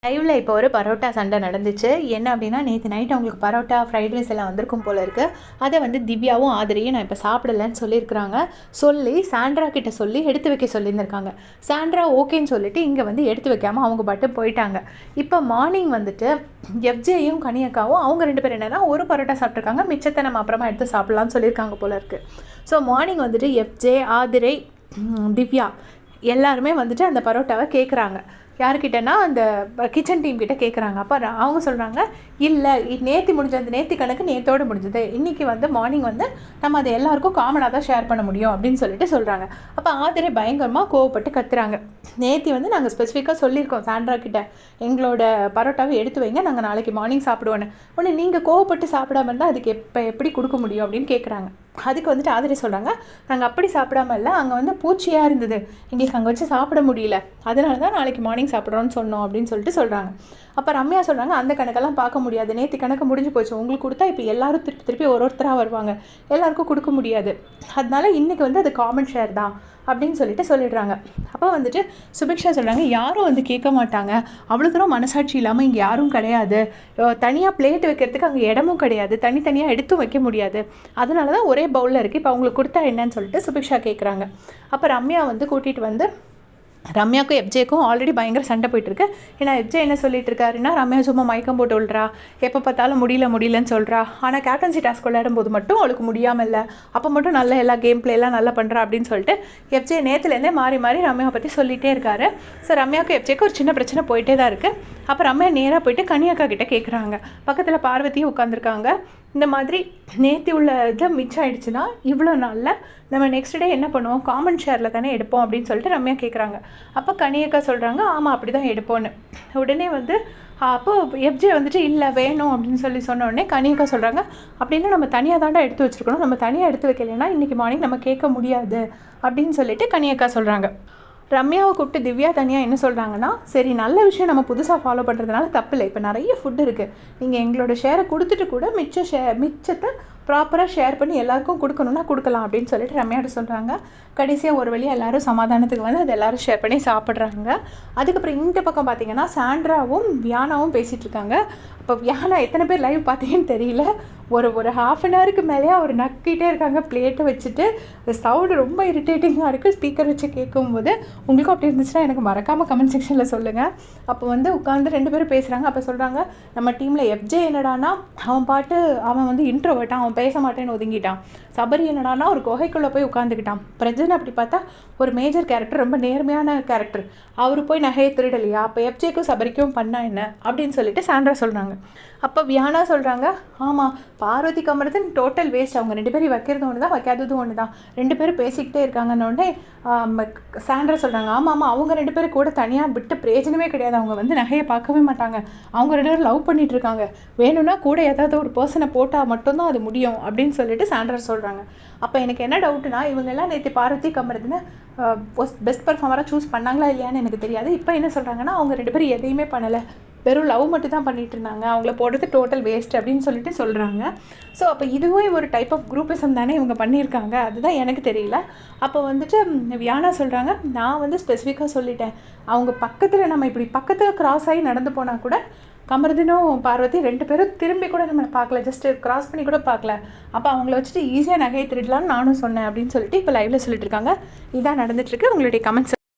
லைவ்ல இப்போ ஒரு பரோட்டா சண்டை நடந்துச்சு. என்ன அப்படின்னா, நேத்து நைட் அவங்களுக்கு பரோட்டா, ஃப்ரைட் ரைஸ் எல்லாம் வந்திருக்கும் போல இருக்கு. அத வந்து திவ்யாவும், ஆதிரையும் நான் இப்ப சாப்பிடலன்னு சொல்லியிருக்கிறாங்க. சொல்லி சாண்ட்ரா கிட்ட சொல்லி எடுத்து வைக்க சொல்லியிருந்திருக்காங்க. சாண்ட்ரா ஓகேன்னு சொல்லிட்டு இங்க வந்து எடுத்து வைக்காம அவங்க பாட்டு போயிட்டாங்க. இப்ப மார்னிங் வந்துட்டு எஃப்ஜேயும், கனியக்காவும் அவங்க 2 பேரும் என்னன்னா, ஒரு பரோட்டா சாப்பிட்டுருக்காங்க. மிச்சத்த நம்ம அப்புறமா எடுத்து சாப்பிடலாம்னு சொல்லியிருக்காங்க போல இருக்கு. ஸோ மார்னிங் வந்துட்டு எஃப்ஜே, ஆதிரை, திவ்யா எல்லாருமே வந்துட்டு அந்த பரோட்டாவை கேட்குறாங்க. யாருக்கிட்டனா அந்த கிச்சன் டீம் கிட்ட கேட்குறாங்க. அப்போ அவங்க சொல்கிறாங்க, இல்லை நேற்று முடிஞ்சது, நேற்று கணக்கு நேற்றோடு முடிஞ்சது, இன்றைக்கி வந்து மார்னிங் வந்து நம்ம அதை எல்லாருக்கும் காமனாக தான் ஷேர் பண்ண முடியும் அப்படின்னு சொல்லிட்டு சொல்கிறாங்க. அப்போ ஆதிரை பயங்கரமாக கோவப்பட்டு கத்துறாங்க. நேற்று வந்து நாங்கள் ஸ்பெசிஃபிக்காக சொல்லியிருக்கோம் சாண்ட்ரா கிட்ட, எங்களோட பரோட்டாவை எடுத்து வைங்க, நாங்கள் நாளைக்கு மார்னிங் சாப்பிடுவோன்னு. ஒன்று நீங்கள் கோவப்பட்டு சாப்பிடாம இருந்தால் அதுக்கு எப்படி கொடுக்க முடியும் அப்படின்னு கேட்குறாங்க. அதுக்கு வந்துட்டு ஆதிரை சொல்கிறாங்க, நாங்கள் அப்படி சாப்பிடாம இல்லை, அங்கே வந்து பூச்சியாக இருந்தது, எங்களுக்கு அங்கே வச்சு சாப்பிட முடியல, அதனால தான் நாளைக்கு மார்னிங் சாப்பிட்றோன்னு சொன்னோம் அப்படின்னு சொல்லிட்டு சொல்கிறாங்க. அப்போ ரம்யா சொல்கிறாங்க, அந்த கணக்கெல்லாம் பார்க்க முடியாது, நேற்று கணக்கு முடிஞ்சு போச்சு, உங்களுக்கு கொடுத்தா இப்போ எல்லாரும் திருப்பி திருப்பி ஒருத்தராக வருவாங்க, எல்லாருக்கும் கொடுக்க முடியாது, அதனால இன்றைக்கி வந்து அது காமன் ஷேர் தான் அப்படின்னு சொல்லிட்டு சொல்லிடுறாங்க. அப்போ வந்துட்டு சுபிக்ஷா சொல்கிறாங்க, யாரும் வந்து கேட்க மாட்டாங்க, அவ்வளோ தூரம் மனசாட்சி இல்லாமல் இங்கே யாரும் கிடையாது, தனியாக பிளேட் வைக்கிறதுக்கு அங்கே இடமும் கிடையாது, தனித்தனியாக எடுத்தும் வைக்க முடியாது, அதனால தான் ஒரே பவுலில் இருக்குது, இப்போ அவங்களுக்கு கொடுத்தா என்னன்னு சொல்லிட்டு சுபிக்ஷா கேட்குறாங்க. அப்போ ரம்யா வந்து கூட்டிகிட்டு வந்து, ரம்யாவுக்கும் எஃப்ஜேக்கும் ஆல்ரெடி பயங்கர சண்டை போயிட்டுருக்கு. ஏன்னா எஃப்ஜே என்ன சொல்லிட்டு இருக்காருன்னா, ரம்யா சும்மா மயக்கம் போட்டு விள்றா, எப்போ பார்த்தாலும் முடியலன்னு சொல்கிறா, ஆனால் கேப்டன்சி டாஸ்க் விளையாடும் போது மட்டும் அவளுக்கு முடியாமல் இல்லை, அப்போ மட்டும் நல்லா எல்லா கேம் பிளேலாம் நல்லா பண்ணுறா அப்படின்னு சொல்லிட்டு எஃப்ஜே நேற்றுலேருந்தே மாறி மாறி ரம்யாவை பற்றி சொல்லிகிட்டே இருக்காரு. ஸோ ரம்யாவுக்கும் எஃப்ஜேக்கு ஒரு சின்ன பிரச்சனை போயிட்டே தான் இருக்குது. அப்போ ரம்யா நேராக போயிட்டு கனியக்கா கிட்டே கேட்குறாங்க. பக்கத்தில் பார்வதியும் உட்காந்துருக்காங்க. இந்த மாதிரி நேற்று உள்ள இதை மிச்சம் ஆகிடுச்சுன்னா இவ்வளோ நாளில் நம்ம நெக்ஸ்ட் டே என்ன பண்ணுவோம், காமன் ஷேரில் தானே எடுப்போம் அப்படின்னு சொல்லிட்டு ரம்யா கேட்குறாங்க. அப்போ கனியக்கா சொல்கிறாங்க, ஆமாம் அப்படி தான் எடுப்போன்னு. உடனே வந்து அப்போது எஃப்ஜே வந்துட்டு இல்லை வேணும் அப்படின்னு சொன்ன உடனே கனியக்கா சொல்கிறாங்க, அப்படின்னா நம்ம தனியாக தாண்டா எடுத்து வச்சுருக்கணும், நம்ம தனியாக எடுத்து வைக்கலைன்னா இன்றைக்கி மார்னிங் நம்ம கேட்க முடியாது அப்படின்னு சொல்லிட்டு கனியக்கா சொல்கிறாங்க. ரம்யாவை கூப்பிட்டு திவ்யா தனியாக என்ன சொல்கிறாங்கன்னா, சரி நல்ல விஷயம் நம்ம புதுசாக ஃபாலோ பண்ணுறதுனால தப்பு இல்லை, இப்போ நிறைய ஃபுட் இருக்குது, நீங்கள் எங்களோட ஷேரை கொடுத்துட்டு கூட மிச்சத்தை ப்ராப்பராக ஷேர் பண்ணி எல்லாருக்கும் கொடுக்கணுன்னா கொடுக்கலாம் அப்படின்னு சொல்லிட்டு ரம்யாட்ட சொல்கிறாங்க. கடைசியாக ஒரு வழியாக எல்லோரும் சமாதானத்துக்கு வந்து அதை எல்லோரும் ஷேர் பண்ணி சாப்பிட்றாங்க. அதுக்கப்புறம் இந்த பக்கம் பார்த்தீங்கன்னா சாண்ட்ராவும் வியானாவும் பேசிகிட்டு இருக்காங்க. அப்போ வியானா எத்தனை பேர் லைவ் பார்த்தீங்கன்னு தெரியல, ஒரு ½ அன் ஹவருக்கு மேலேயே அவர் நக்கிட்டே இருக்காங்க பிளேட்டை வச்சுட்டு. அந்த சவுண்டு ரொம்ப இரிட்டேட்டிங்காக இருக்குது ஸ்பீக்கர் வச்சு கேட்கும்போது. உங்களுக்கும் அப்படி இருந்துச்சுன்னா எனக்கு மறக்காமல் கமெண்ட் செக்ஷனில் சொல்லுங்கள். அப்போ வந்து உட்காந்து 2 பேரும் பேசுகிறாங்க. அப்போ சொல்கிறாங்க, நம்ம டீமில் எஃப்ஜே என்னடானா அவன் வந்து இன்ட்ரோவர்ட்டான், அவன் பேச மாட்டேன்னு ஒதுங்கிட்டான். சபரி என்னடானா ஒரு குகைக்குள்ளே போய் உட்காந்துக்கிட்டான். பிரஜன் அப்படி பார்த்தா ஒரு மேஜர் கேரக்டர், ரொம்ப நேர்மையான கேரக்டர், அவர் போய் நகையை திருடலையா, அப்போ எஃப்ஜேக்கும் சபரிக்கும் பண்ணா என்ன அப்படின்னு சொல்லிட்டு சாண்ட்ரா சொல்கிறாங்க. அப்போ வியானா சொல்கிறாங்க, ஆமாம் பார்வதி கமரதன் டோட்டல் வேஸ்ட், அவங்க 2 பேரும் வைக்கிறது ஒன்று தான் வைக்காததும் ஒன்று தான், 2 பேரும் பேசிக்கிட்டே இருக்காங்கன்னொடனே சாண்ட்ரா சொல்கிறாங்க, ஆமாம் அவங்க 2 பேரும் கூட தனியாக விட்டு பிரயோஜனமே கிடையாது, அவங்க வந்து நகையை பார்க்கவே மாட்டாங்க, அவங்க 2 பேரும் லவ் பண்ணிகிட்டு இருக்காங்க, வேணும்னா கூட ஏதாவது ஒரு பர்சனை போட்டால் மட்டும்தான் அது முடியும் அப்படின்னு சொல்லிட்டு சாண்ட்ரா சொல்கிறாங்க. அப்போ எனக்கு என்ன டவுட்டுனா, இவங்கெல்லாம் நேற்று பார்வதி கமரதனை பெஸ்ட் பர்ஃபார்மராக சூஸ் பண்ணாங்களா இல்லையான்னு எனக்கு தெரியாது. இப்போ என்ன சொல்கிறாங்கன்னா, அவங்க 2 பேரும் எதையுமே பண்ணலை, வெறும் லவ் மட்டும் தான் பண்ணிகிட்டு இருந்தாங்க, அவங்கள போடுறது டோட்டல் வேஸ்ட் அப்படின்னு சொல்லிட்டு சொல்கிறாங்க. ஸோ அப்போ இதுவே ஒரு டைப் ஆஃப் குரூப்பிசம் தானே இவங்க பண்ணியிருக்காங்க, அதுதான் எனக்கு தெரியல. அப்போ வந்துட்டு வியானா சொல்கிறாங்க, நான் வந்து ஸ்பெசிஃபிக்காக சொல்லிட்டேன், அவங்க பக்கத்தில் நம்ம இப்படி பக்கத்தில் கிராஸ் ஆகி நடந்து போனால் கூட கமர்தினும் பார்வதி 2 பேரும் திரும்பி கூட நம்மளை பார்க்கல, ஜஸ்ட்டு கிராஸ் பண்ணி கூட பார்க்கல, அப்போ அவங்கள வச்சுட்டு ஈஸியாக நகையை திருடலான்னு நானும் சொன்னேன் அப்படின்னு சொல்லிட்டு இப்போ லைவில் சொல்லிட்டு இருக்காங்க. இதான் நடந்துட்டுருக்கு. உங்களுடைய கமெண்ட்ஸ்